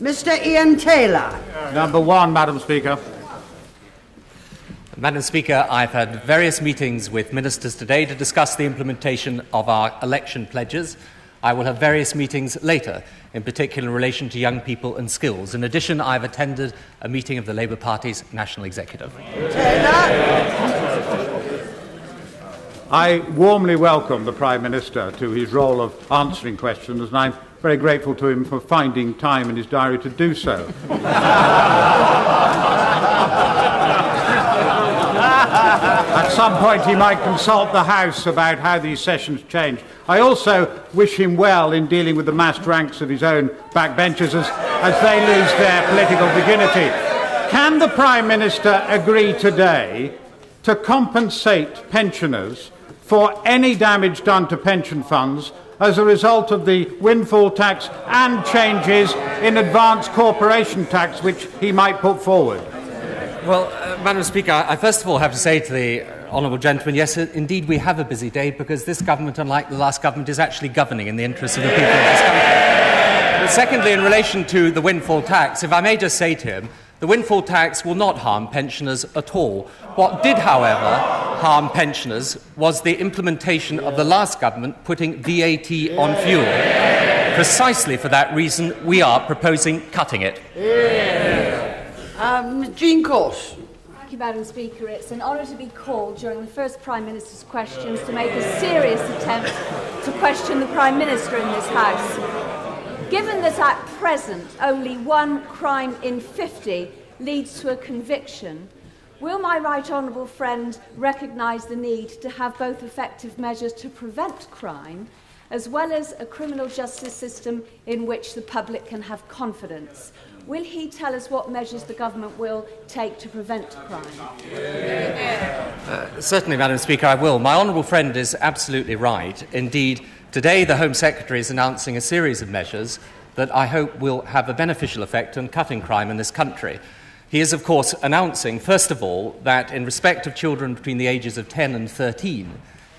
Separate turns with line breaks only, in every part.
Mr. Ian Taylor.
Number 1, Madam Speaker.
Madam Speaker, I've had various meetings with ministers today to discuss the implementation of our election pledges. I will have various meetings later, in particular in relation to young people and skills. In addition, I've attended a meeting of the Labour Party's National Executive.
I warmly welcome the Prime Minister to his role of answering questions, and I'm very grateful to him for finding time in his diary to do so. At some point he might consult the House about how these sessions change. I also wish him well in dealing with the massed ranks of his own backbenchers as they lose their political virginity. Can the Prime Minister agree today to compensate pensioners for any damage done to pension funds as a result of the windfall tax and changes in advance corporation tax which he might put forward?
Well, Madam Speaker, I first of all have to say to the honourable gentleman, yes, indeed we have a busy day because this government, unlike the last government, is actually governing in the interests of the people of this country. But secondly, in relation to the windfall tax, if I may just say to him, the windfall tax will not harm pensioners at all. What did, however, harm pensioners was the implementation of the last government putting VAT on fuel. Precisely for that reason, we are proposing cutting it.
Jean Course.
Thank you, Madam Speaker. It's an honour to be called during the first Prime Minister's questions to make a serious attempt to question the Prime Minister in this House. Given that at present only one crime in 50 leads to a conviction, will my right honourable friend recognise the need to have both effective measures to prevent crime as well as a criminal justice system in which the public can have confidence? Will he tell us what measures the government will take to prevent crime?
Certainly, Madam Speaker, I will. My honourable friend is absolutely right. Indeed, today the Home Secretary is announcing a series of measures that I hope will have a beneficial effect on cutting crime in this country. He is, of course, announcing, first of all, that in respect of children between the ages of 10 and 13,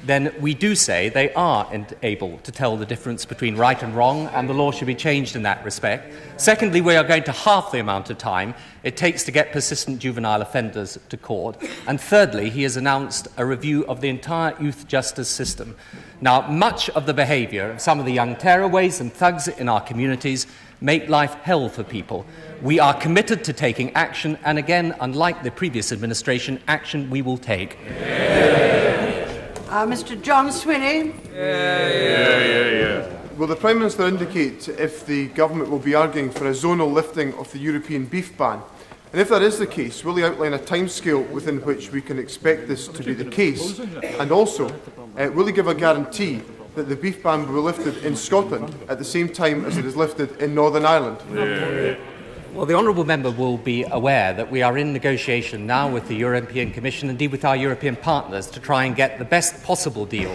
then we do say they are able to tell the difference between right and wrong, and the law should be changed in that respect. Secondly, we are going to halve the amount of time it takes to get persistent juvenile offenders to court. And thirdly, he has announced a review of the entire youth justice system. Now, much of the behaviour of some of the young tearaways and thugs in our communities make life hell for people. We are committed to taking action, and again, unlike the previous administration, action we will take.
Mr. John Swinney.
Will the Prime Minister indicate if the government will be arguing for a zonal lifting of the European beef ban? And if that is the case, will he outline a timescale within which we can expect this to be the case? And also, will he give a guarantee that the beef ban will be lifted in Scotland at the same time as it is lifted in Northern Ireland?
Well, the honourable member will be aware that we are in negotiation now with the European Commission, indeed with our European partners, to try and get the best possible deal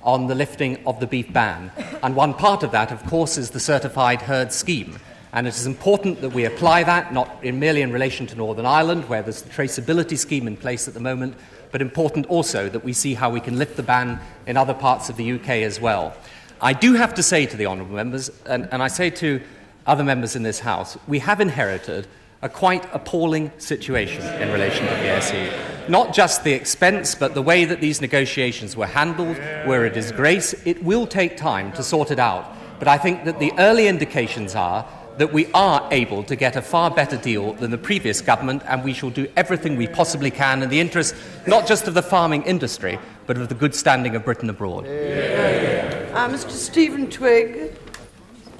on the lifting of the beef ban. And one part of that, of course, is the certified herd scheme. And it is important that we apply that, not merely in relation to Northern Ireland, where there's the traceability scheme in place at the moment, but important also that we see how we can lift the ban in other parts of the UK as well. I do have to say to the honourable members, and I say to other members in this House, we have inherited a quite appalling situation in relation to PSE. Not just the expense, but the way that these negotiations were handled, where it is grace. It will take time to sort it out. But I think that the early indications are that we are able to get a far better deal than the previous government, and we shall do everything we possibly can in the interest not just of the farming industry, but of the good standing of Britain abroad.
Mr. Stephen Twigg.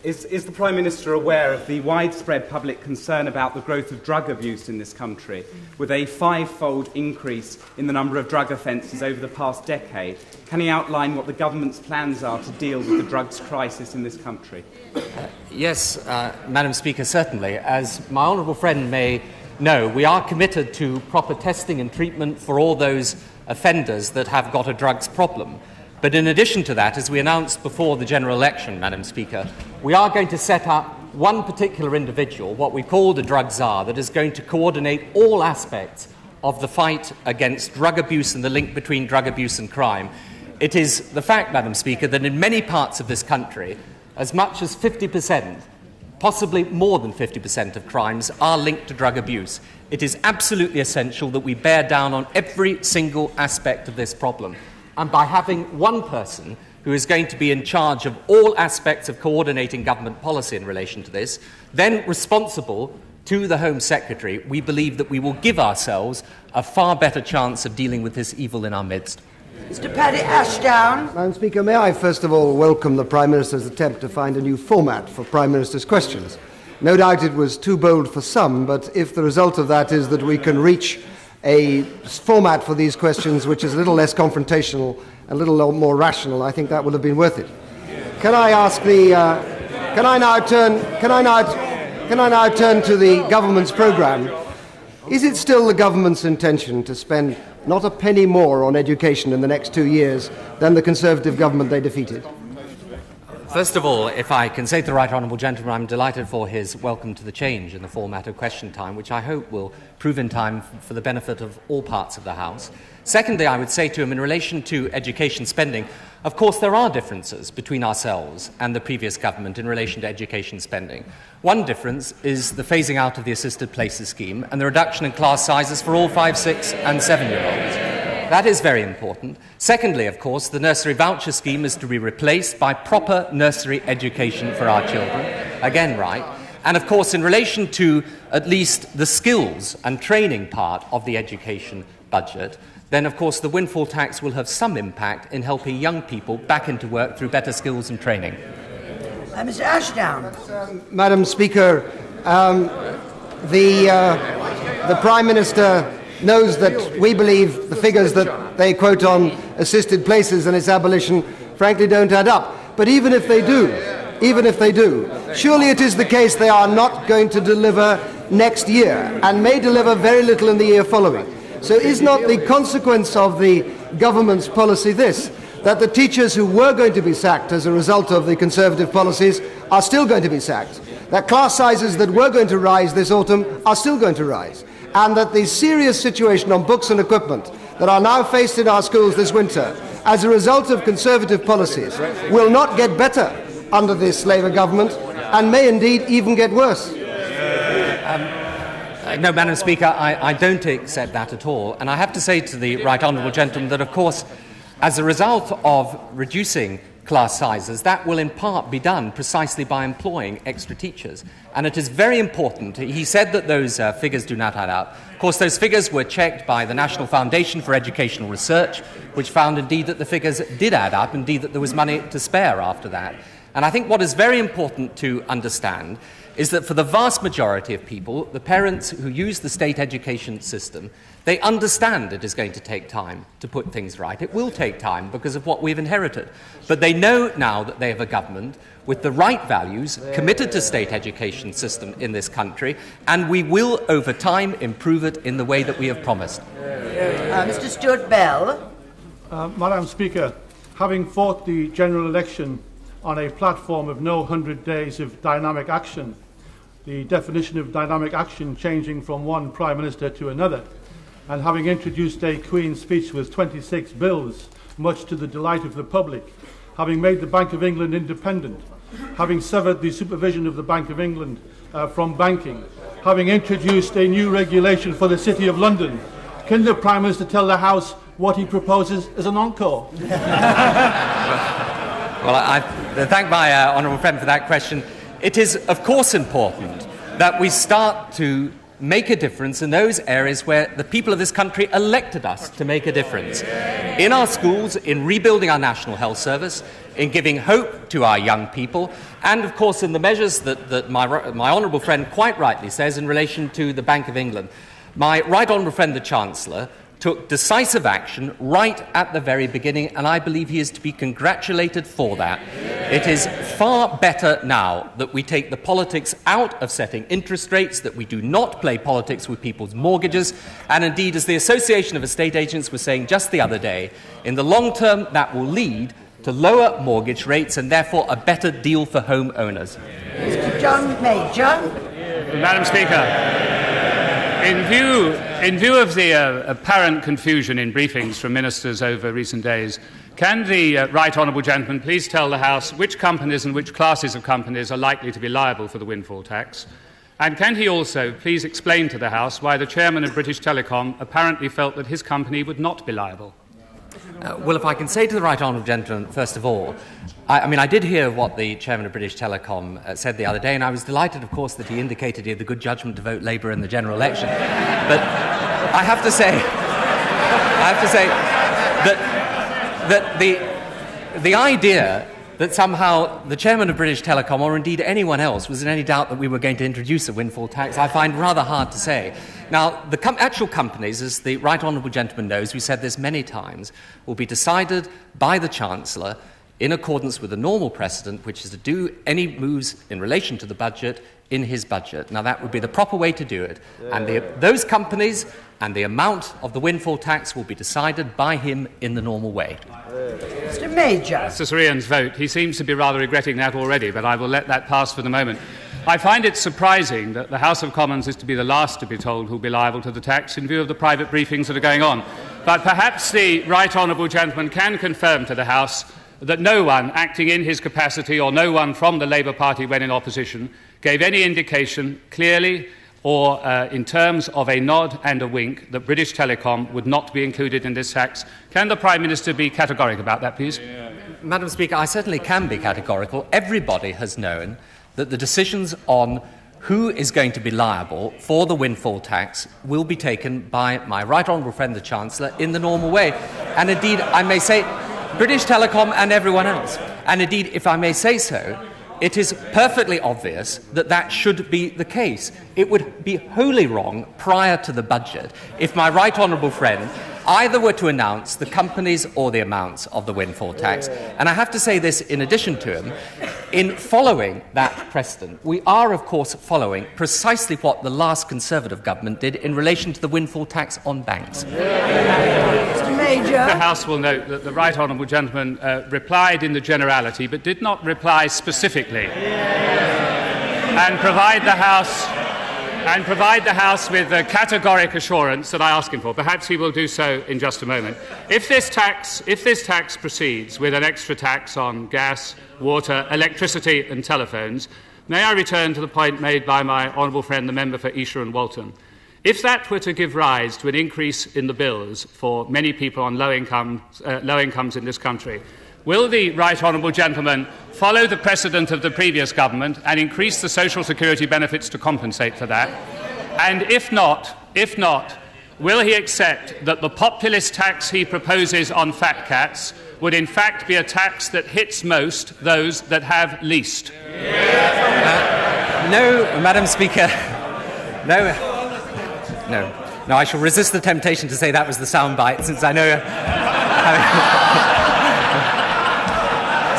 Is the Prime Minister aware of the widespread public concern about the growth of drug abuse in this country, with a five-fold increase in the number of drug offences over the past decade? Can he outline what the government's plans are to deal with the drugs crisis in this country?
Yes, Madam Speaker, certainly. As my honourable friend may know, we are committed to proper testing and treatment for all those offenders that have got a drugs problem. But in addition to that, as we announced before the general election, Madam Speaker, we are going to set up one particular individual, what we call the drug czar, that is going to coordinate all aspects of the fight against drug abuse and the link between drug abuse and crime. It is the fact, Madam Speaker, that in many parts of this country, as much as 50% possibly more than 50% of crimes are linked to drug abuse. It is absolutely essential that we bear down on every single aspect of this problem. And by having one person who is going to be in charge of all aspects of coordinating government policy in relation to this, then responsible to the Home Secretary, we believe that we will give ourselves a far better chance of dealing with this evil in our midst.
Mr. Paddy Ashdown.
Madam Speaker, may I first of all welcome the Prime Minister's attempt to find a new format for Prime Minister's questions. No doubt it was too bold for some, but if the result of that is that we can reach a format for these questions which is a little less confrontational, a little more rational, I think that would have been worth it. Can I now turn to the government's programme? Is it still the government's intention to spend not a penny more on education in the next 2 years than the Conservative government they defeated?
First of all, if I can say to the Right Honourable Gentleman, I'm delighted for his welcome to the change in the format of question time, which I hope will prove in time for the benefit of all parts of the House. Secondly, I would say to him, in relation to education spending, of course there are differences between ourselves and the previous government in relation to education spending. One difference is the phasing out of the assisted places scheme and the reduction in class sizes for all 5-, 6- and 7-year-olds. That is very important. Secondly, of course, the nursery voucher scheme is to be replaced by proper nursery education for our children. Again, right. And, of course, in relation to at least the skills and training part of the education budget, then, of course, the windfall tax will have some impact in helping young people back into work through better skills and training.
Mr. Ashdown.
Madam Speaker, the Prime Minister knows that we believe the figures that they quote on assisted places and its abolition frankly don't add up. But even if they do, surely it is the case they are not going to deliver next year and may deliver very little in the year following. So is not the consequence of the government's policy this, that the teachers who were going to be sacked as a result of the Conservative policies are still going to be sacked, that class sizes that were going to rise this autumn are still going to rise, and that the serious situation on books and equipment that are now faced in our schools this winter as a result of Conservative policies will not get better under this Labour government and may indeed even get worse?
No, Madam Speaker, I don't accept that at all. And I have to say to the Right Honourable Gentleman that, of course, as a result of reducing class sizes, that will in part be done precisely by employing extra teachers. And it is very important. He said that those figures do not add up. Of course, those figures were checked by the National Foundation for Educational Research, which found indeed that the figures did add up, indeed that there was money to spare after that. And I think what is very important to understand is that for the vast majority of people, the parents who use the state education system, they understand it is going to take time to put things right. It will take time because of what we've inherited. But they know now that they have a government with the right values, committed to state education system in this country, and we will, over time, improve it in the way that we have promised.
Mr. Stuart Bell.
Madam Speaker, having fought the general election on a platform of no 100 days of dynamic action, the definition of dynamic action changing from one Prime Minister to another, and having introduced a Queen's speech with 26 bills, much to the delight of the public, having made the Bank of England independent, having severed the supervision of the Bank of England from banking, having introduced a new regulation for the City of London, can the Prime Minister tell the House what he proposes as an encore?
Well, I thank my honourable friend for that question. It is, of course, important that we start to make a difference in those areas where the people of this country elected us to make a difference. In our schools, in rebuilding our National Health Service, in giving hope to our young people, and, of course, in the measures that my honourable friend quite rightly says in relation to the Bank of England. My right honourable friend, the Chancellor, took decisive action right at the very beginning, and I believe he is to be congratulated for that. It is far better now that we take the politics out of setting interest rates, that we do not play politics with people's mortgages, and indeed, as the Association of Estate Agents was saying just the other day, in the long term that will lead to lower mortgage rates and therefore a better deal for home owners.
Mr. John Major.
Madam Speaker, in view of the apparent confusion in briefings from ministers over recent days, Can the right honourable gentleman please tell the House which companies and which classes of companies are likely to be liable for the windfall tax? And can he also please explain to the House why the chairman of British Telecom apparently felt that his company would not be liable?
Well, if I can say to the right honourable gentleman, first of all, I did hear what the chairman of British Telecom said the other day, and I was delighted, of course, that he indicated he had the good judgment to vote Labour in the general election. But I have to say that the idea that somehow the chairman of British Telecom, or indeed anyone else, was in any doubt that we were going to introduce a windfall tax, I find rather hard to say. Now, the actual companies, as the right honourable gentleman knows, we said this many times, will be decided by the Chancellor in accordance with the normal precedent, which is to do any moves in relation to the budget in his budget. Now, that would be the proper way to do it. And those companies and the amount of the windfall tax will be decided by him in the normal way.
Mr. Major.
Mr. Sirian's vote. He seems to be rather regretting that already, but I will let that pass for the moment. I find it surprising that the House of Commons is to be the last to be told who will be liable to the tax in view of the private briefings that are going on. But perhaps the right honourable gentleman can confirm to the House that no one acting in his capacity or no one from the Labour Party when in opposition gave any indication clearly or in terms of a nod and a wink that British Telecom would not be included in this tax. Can the Prime Minister be categorical about that, please?
Madam Speaker, I certainly can be categorical. Everybody has known that the decisions on who is going to be liable for the windfall tax will be taken by my right honourable friend the Chancellor in the normal way. And indeed, I may say, British Telecom and everyone else. And indeed, if I may say so, it is perfectly obvious that that should be the case. It would be wholly wrong prior to the budget if my right honourable friend either were to announce the companies or the amounts of the windfall tax. And I have to say this in addition to him. In following that precedent, we are, of course, following precisely what the last Conservative government did in relation to the windfall tax on banks.
Mr. Major.
The House will note that the right honourable gentleman replied in the generality but did not reply specifically and provide the House with the categoric assurance that I ask him for. Perhaps he will do so in just a moment. If this tax proceeds with an extra tax on gas, water, electricity and telephones, may I return to the point made by my honourable friend, the member for Esher and Walton? If that were to give rise to an increase in the bills for many people on low incomes in this country, will the right honourable gentleman follow the precedent of the previous government and increase the social security benefits to compensate for that? And if not, will he accept that the populist tax he proposes on fat cats would in fact be a tax that hits most those that have least?
No, Madam Speaker. No, I shall resist the temptation to say that was the soundbite, since I know...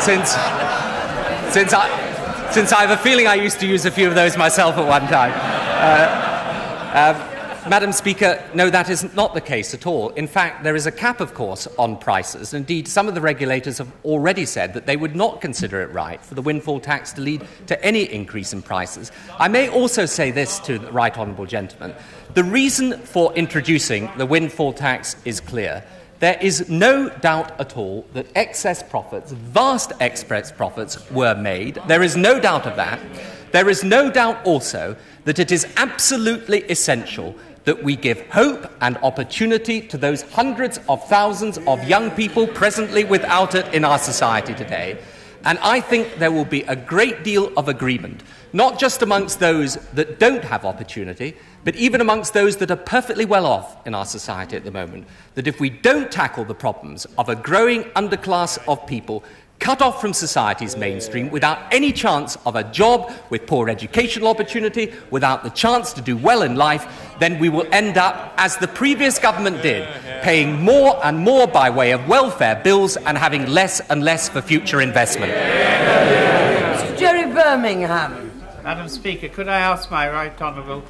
Since I have a feeling I used to use a few of those myself at one time. Madam Speaker, no, that is not the case at all. In fact, there is a cap, of course, on prices. Indeed, some of the regulators have already said that they would not consider it right for the windfall tax to lead to any increase in prices. I may also say this to the right honourable gentleman. The reason for introducing the windfall tax is clear. There is no doubt at all that excess profits, vast excess profits, were made. There is no doubt of that. There is no doubt also that it is absolutely essential that we give hope and opportunity to those hundreds of thousands of young people presently without it in our society today. And I think there will be a great deal of agreement, not just amongst those that don't have opportunity, but even amongst those that are perfectly well off in our society at the moment, that if we don't tackle the problems of a growing underclass of people cut off from society's mainstream without any chance of a job, with poor educational opportunity, without the chance to do well in life, then we will end up, as the previous government did, paying more and more by way of welfare bills and having less and less for future investment.
Mr. Jerry Birmingham.
Madam Speaker, could I ask my right honourable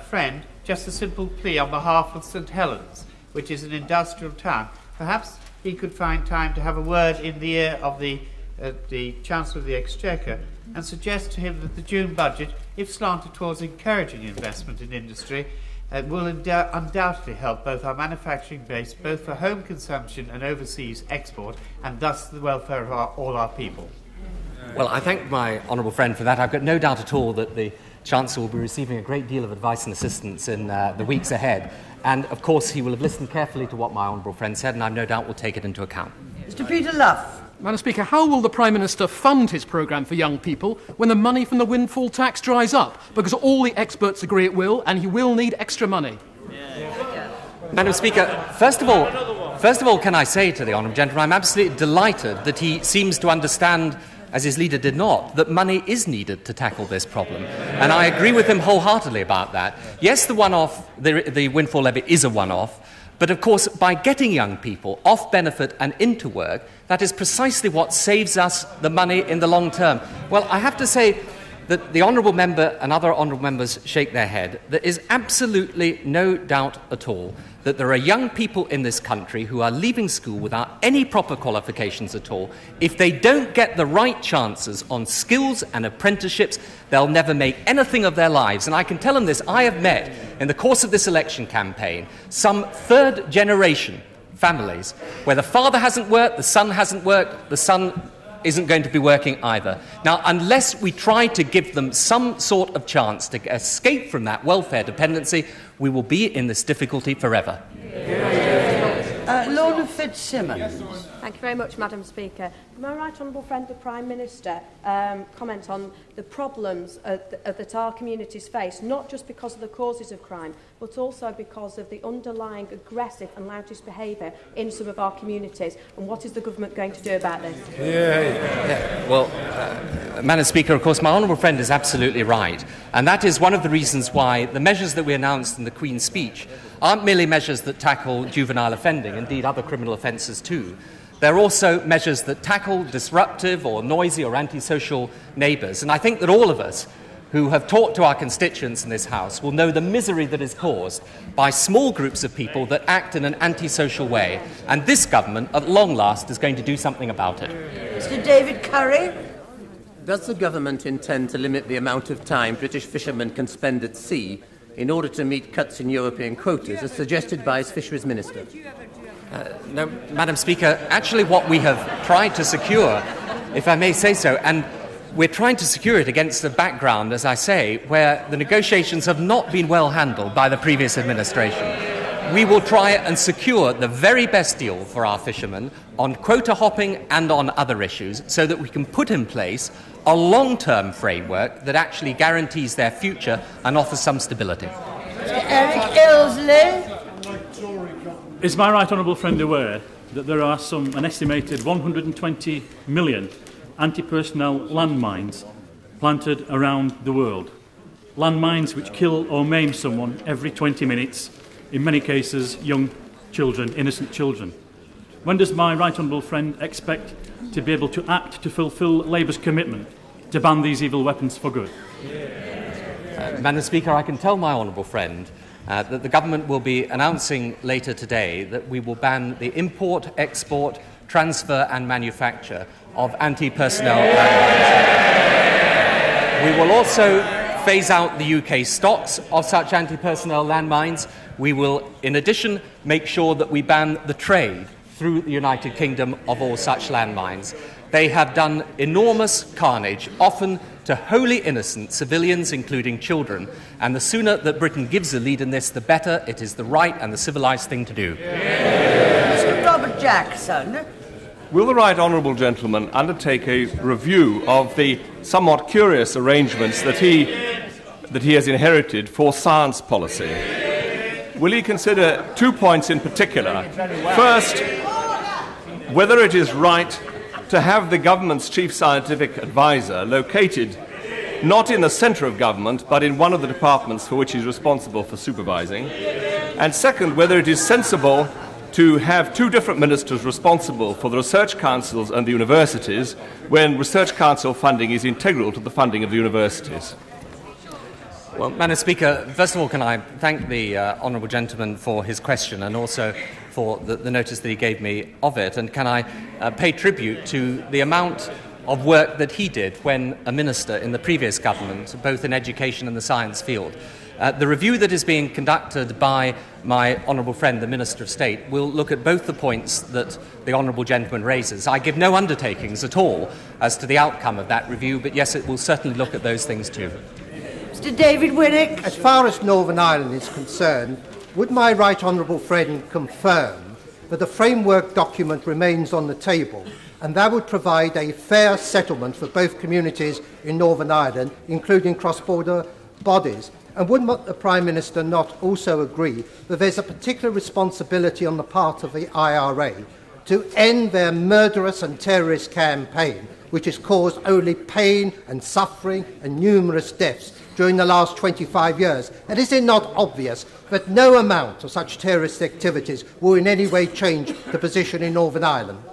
friend just a simple plea on behalf of St Helens, which is an industrial town? Perhaps he could find time to have a word in the ear of the Chancellor of the Exchequer and suggest to him that the June budget, if slanted towards encouraging investment in industry, It will undoubtedly help both our manufacturing base, both for home consumption and overseas export, and thus the welfare of all our people.
Well, I thank my honourable friend for that. I've got no doubt at all that the Chancellor will be receiving a great deal of advice and assistance in the weeks ahead. And, of course, he will have listened carefully to what my honourable friend said, and I've no doubt will take it into account.
Mr. Peter Luff.
Madam Speaker, how will the Prime Minister fund his programme for young people when the money from the windfall tax dries up? Because all the experts agree it will, and he will need extra money.
Madam Speaker, first of all, can I say to the honourable gentleman, I'm absolutely delighted that he seems to understand, as his leader did not, that money is needed to tackle this problem. And I agree with him wholeheartedly about that. Yes, the one-off, the windfall levy is a one-off, but of course, by getting young people off benefit and into work, that is precisely what saves us the money in the long term. Well, I have to say that the honourable member and other honourable members shake their head. There is absolutely no doubt at all that there are young people in this country who are leaving school without any proper qualifications at all. If they don't get the right chances on skills and apprenticeships, they'll never make anything of their lives. And I can tell them this, I have met, in the course of this election campaign, some third-generation families where the father hasn't worked, the son hasn't worked, the son isn't going to be working either. Now, unless we try to give them some sort of chance to escape from that welfare dependency, we will be in this difficulty forever.
Lorna Fitzsimmons.
Thank you very much, Madam Speaker. My right honourable friend, the Prime Minister, comment on the problems that our communities face, not just because of the causes of crime, but also because of the underlying aggressive and loutish behaviour in some of our communities. And what is the government going to do about this?
Well, Madam Speaker, of course, my honourable friend is absolutely right. And that is one of the reasons why the measures that we announced in the Queen's speech aren't merely measures that tackle juvenile offending, indeed other criminal offences too. They're also measures that tackle disruptive or noisy or antisocial neighbours. And I think that all of us who have talked to our constituents in this House will know the misery that is caused by small groups of people that act in an antisocial way. And this government, at long last, is going to do something about it.
Mr. David Curry.
Does the government intend to limit the amount of time British fishermen can spend at sea in order to meet cuts in European quotas, as suggested by its Fisheries Minister?
No, Madam Speaker, actually what we have tried to secure, if I may say so, and we're trying to secure it against a background, as I say, where the negotiations have not been well handled by the previous administration. We will try and secure the very best deal for our fishermen on quota hopping and on other issues so that we can put in place a long-term framework that actually guarantees their future and offers some stability.
Eric Ilsley.
Is my right honourable friend aware that there are an estimated 120 million anti-personnel landmines planted around the world? Landmines which kill or maim someone every 20 minutes, in many cases young children, innocent children. When does my right honourable friend expect to be able to act to fulfil Labour's commitment to ban these evil weapons for good?
Madam Speaker, I can tell my honourable friend that the government will be announcing later today that we will ban the import, export, transfer and manufacture of anti-personnel landmines. We will also phase out the UK stocks of such anti-personnel landmines. We will, in addition, make sure that we ban the trade through the United Kingdom of all such landmines. They have done enormous carnage, often to wholly innocent civilians, including children, and the sooner that Britain gives a lead in this, the better. It is the right and the civilised thing to do.
Mr. Robert Jackson.
Will the right honourable gentleman undertake a review of the somewhat curious arrangements that he has inherited for science policy? Will he consider 2 points in particular? First, whether it is right to have the government's chief scientific advisor located not in the centre of government, but in one of the departments for which he's responsible for supervising. And second, whether it is sensible to have two different ministers responsible for the research councils and the universities when research council funding is integral to the funding of the universities.
Well, Madam Speaker, first of all, can I thank the honourable gentleman for his question and also for the notice that he gave me of it, and can I pay tribute to the amount of work that he did when a minister in the previous government, both in education and the science field. The review that is being conducted by my honourable friend, the Minister of State, will look at both the points that the honourable gentleman raises. I give no undertakings at all as to the outcome of that review, but yes, it will certainly look at those things too.
Mr. David Winnick.
As far as Northern Ireland is concerned, would my right honourable friend confirm that the framework document remains on the table and that would provide a fair settlement for both communities in Northern Ireland, including cross-border bodies? And would the Prime Minister not also agree that there's a particular responsibility on the part of the IRA to end their murderous and terrorist campaign, which has caused only pain and suffering and numerous deaths during the last 25 years? And is it not obvious that no amount of such terrorist activities will in any way change the position in Northern Ireland?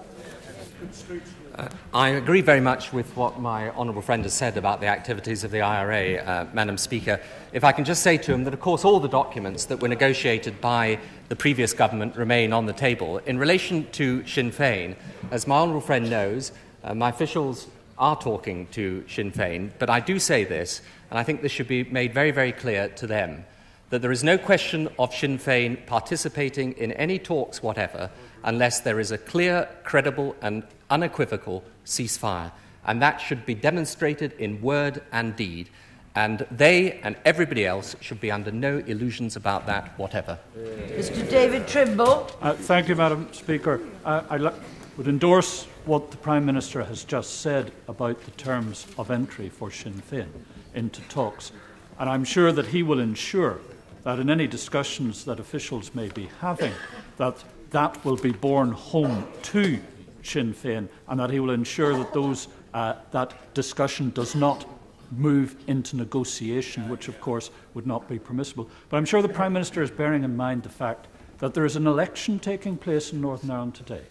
I agree very much with what my honourable friend has said about the activities of the IRA, Madam Speaker. If I can just say to him that, of course, all the documents that were negotiated by the previous government remain on the table. In relation to Sinn Féin, as my honourable friend knows, my officials are talking to Sinn Féin, but I do say this, and I think this should be made very, very clear to them, that there is no question of Sinn Féin participating in any talks whatever unless there is a clear, credible and unequivocal ceasefire. And that should be demonstrated in word and deed. And they and everybody else should be under no illusions about that whatever.
Mr. David Trimble.
Thank you, Madam Speaker. I would endorse what the Prime Minister has just said about the terms of entry for Sinn Féin into talks. And I'm sure that he will ensure that in any discussions that officials may be having, that will be borne home to Sinn Féin, and that he will ensure that that discussion does not move into negotiation, which of course would not be permissible. But I'm sure the Prime Minister is bearing in mind the fact that there is an election taking place in Northern Ireland today.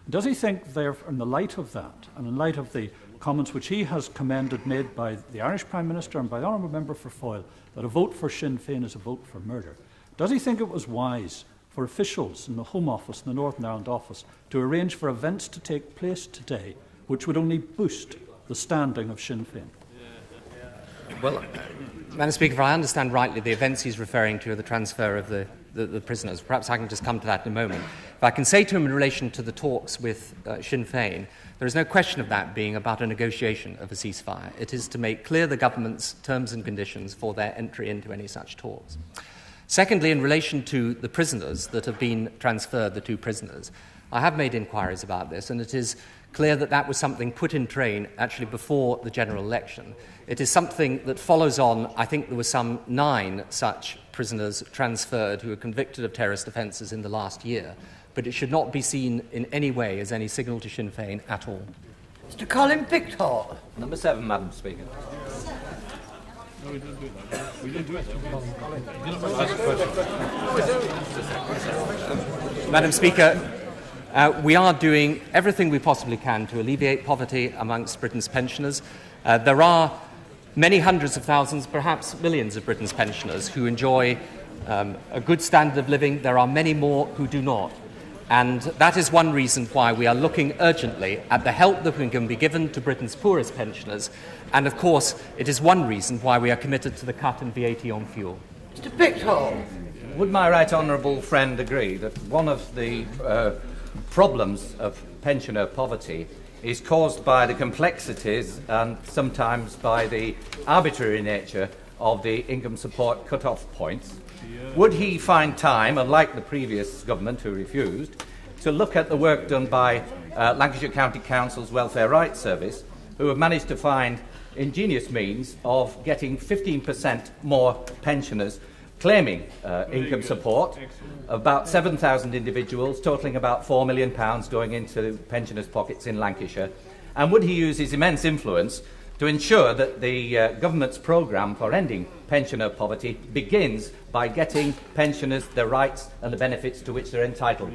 Does he think, therefore, in the light of that, and in light of the comments which he has commended made by the Irish Prime Minister and by the Honourable Member for Foyle, that a vote for Sinn Féin is a vote for murder, does he think it was wise for officials in the Home Office and the Northern Ireland Office to arrange for events to take place today which would only boost the standing of Sinn Féin?
Well, Madam Speaker, if I understand rightly, the events he's referring to are the transfer of the prisoners. Perhaps I can just come to that in a moment. If I can say to him in relation to the talks with Sinn Féin, there is no question of that being about a negotiation of a ceasefire. It is to make clear the government's terms and conditions for their entry into any such talks. Secondly, in relation to the prisoners that have been transferred, the two prisoners, I have made inquiries about this, and it is clear that that was something put in train actually before the general election. It is something that follows on. I think there were some 9 such prisoners transferred who were convicted of terrorist offences in the last year, but it should not be seen in any way as any signal to Sinn Féin at all.
Mr. Colin Pickthorpe.
Number 7, Madam Speaker.
No, we didn't do that. We didn't do it.
Madam Speaker, we are doing everything we possibly can to alleviate poverty amongst Britain's pensioners. There are many hundreds of thousands, perhaps millions of Britain's pensioners who enjoy a good standard of living. There are many more who do not. And that is one reason why we are looking urgently at the help that can be given to Britain's poorest pensioners. And, of course, it is one reason why we are committed to the cut in VAT on fuel.
Mr. Pickthorpe.
Would my right honourable friend agree that one of the problems of pensioner poverty is caused by the complexities and sometimes by the arbitrary nature of the income support cut-off points? Would he find time, unlike the previous government who refused, to look at the work done by Lancashire County Council's Welfare Rights Service, who have managed to find ingenious means of getting 15% more pensioners claiming income support, about 7,000 individuals, totalling about £4 million going into pensioners' pockets in Lancashire? And would he use his immense influence to ensure that the government's programme for ending pensioner poverty begins by getting pensioners the rights and the benefits to which they're entitled?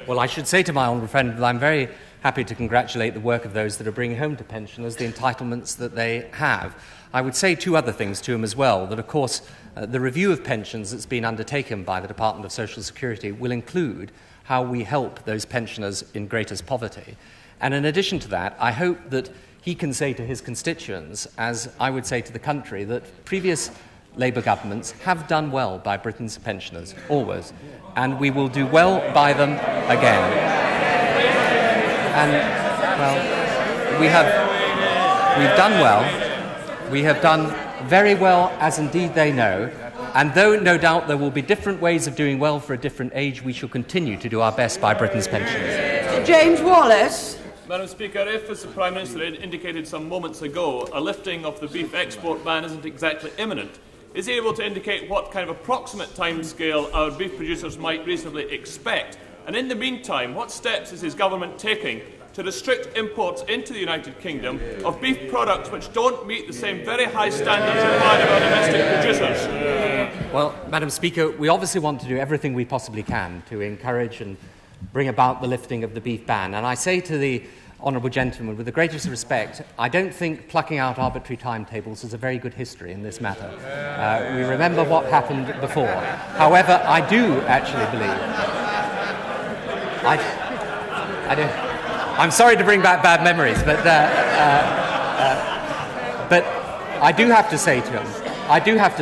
Well, I should say to my honourable friend that I'm very happy to congratulate the work of those that are bringing home to pensioners the entitlements that they have. I would say 2 other things to him as well, that of course the review of pensions that's been undertaken by the Department of Social Security will include how we help those pensioners in greatest poverty. And in addition to that, I hope that he can say to his constituents, as I would say to the country, that previous Labour governments have done well by Britain's pensioners, always, and we will do well by them again. And, well, we've done well. We have done very well, as indeed they know, and though no doubt there will be different ways of doing well for a different age, we shall continue to do our best by Britain's pensioners.
Mr. James Wallace.
Madam Speaker, if, as the Prime Minister indicated some moments ago, a lifting of the beef export ban isn't exactly imminent, is he able to indicate what kind of approximate timescale our beef producers might reasonably expect? And in the meantime, what steps is his government taking to restrict imports into the United Kingdom of beef products which don't meet the same very high standards required of our domestic producers?
Well, Madam Speaker, we obviously want to do everything we possibly can to encourage and bring about the lifting of the beef ban. And I say to the honourable gentleman, with the greatest respect, I don't think plucking out arbitrary timetables is a very good history in this matter. We remember what happened before. However, I do actually believe... I'm sorry to bring back bad memories, but I do have to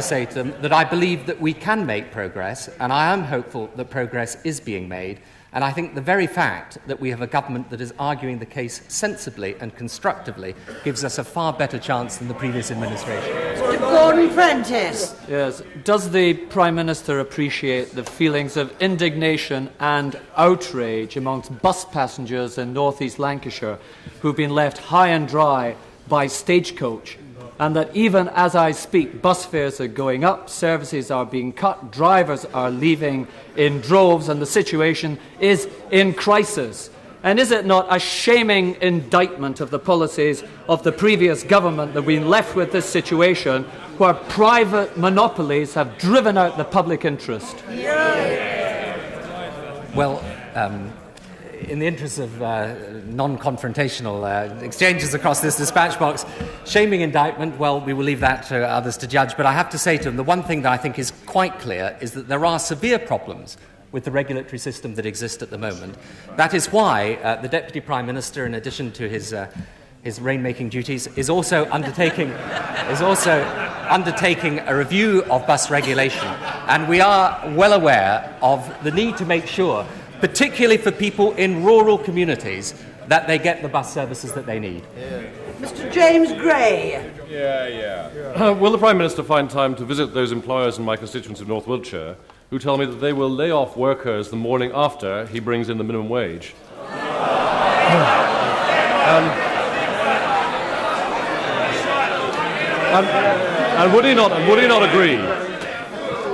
say to them that I believe that we can make progress, and I am hopeful that progress is being made. And I think the very fact that we have a government that is arguing the case sensibly and constructively gives us a far better chance than the previous administration.
Mr. Gordon Prentice.
Yes. Does the Prime Minister appreciate the feelings of indignation and outrage amongst bus passengers in North East Lancashire who've been left high and dry by Stagecoach? And that even as I speak, bus fares are going up, services are being cut, drivers are leaving in droves, and the situation is in crisis. And is it not a shaming indictment of the policies of the previous government that we've been left with this situation where private monopolies have driven out the public interest?
Well, in the interest of non-confrontational exchanges across this dispatch box, shaming indictment, well, we will leave that to others to judge. But I have to say to them, the one thing that I think is quite clear is that there are severe problems with the regulatory system that exists at the moment. That is why the Deputy Prime Minister, in addition to his rainmaking duties, is also undertaking a review of bus regulation. And we are well aware of the need to make sure, particularly for people in rural communities, that they get the bus services that they need.
Mr. James Gray.
Will the Prime Minister find time to visit those employers in my constituency of North Wiltshire who tell me that they will lay off workers the morning after he brings in the minimum wage? And would he not agree?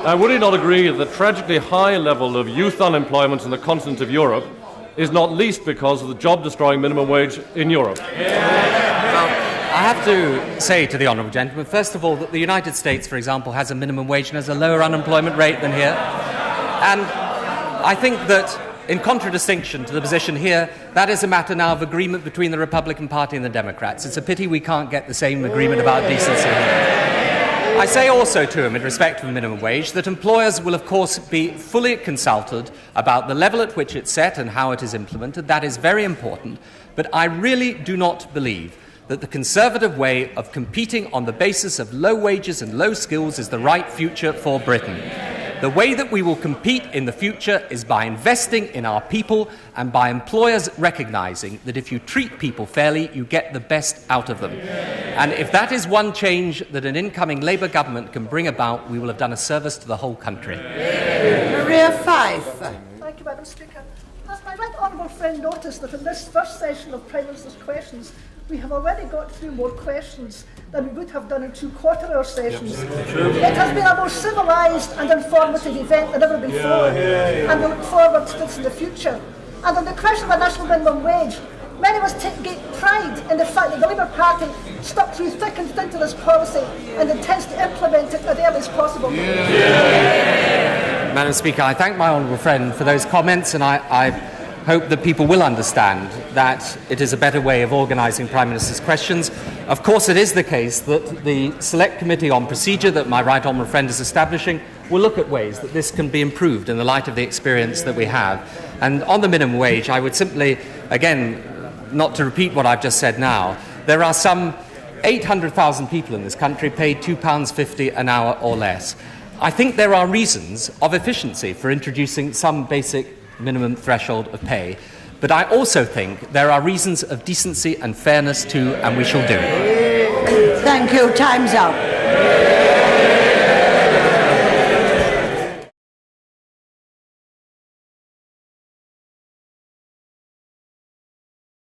Would he not agree that the tragically high level of youth unemployment in the continent of Europe is not least because of the job-destroying minimum wage in Europe?
Well, I have to say to the honourable gentleman, first of all, that the United States, for example, has a minimum wage and has a lower unemployment rate than here. And I think that, in contradistinction to the position here, that is a matter now of agreement between the Republican Party and the Democrats. It's a pity we can't get the same agreement about decency here. I say also to him, in respect to the minimum wage, that employers will, of course, be fully consulted about the level at which it's set and how it is implemented. That is very important. But I really do not believe that the Conservative way of competing on the basis of low wages and low skills is the right future for Britain. The way that we will compete in the future is by investing in our people and by employers recognising that if you treat people fairly, you get the best out of them. And if that is one change that an incoming Labour government can bring about, we will have done a service to the whole country.
Maria Fife.
Thank you, Madam Speaker. Has my right honourable friend noticed that in this first session of Prime Minister's questions, we have already got through more questions than we would have done in 2 quarter-hour sessions. It has been a more civilised and informative event than ever before, and we look forward to this in the future. And on the question of the national minimum wage, many of us take great pride in the fact that the Labour Party stuck through thick and thin to this policy and intends to implement it as early as possible.
Madam Speaker, I thank my honourable friend for those comments, and I hope that people will understand that it is a better way of organising Prime Minister's questions. Of course, it is the case that the Select Committee on Procedure that my right honourable friend is establishing will look at ways that this can be improved in the light of the experience that we have. And on the minimum wage, I would simply, again, not to repeat what I've just said now, there are some 800,000 people in this country paid £2.50 an hour or less. I think there are reasons of efficiency for introducing some basic minimum threshold of pay, but I also think there are reasons of decency and fairness too, and we shall do it.
Thank you. Time's up.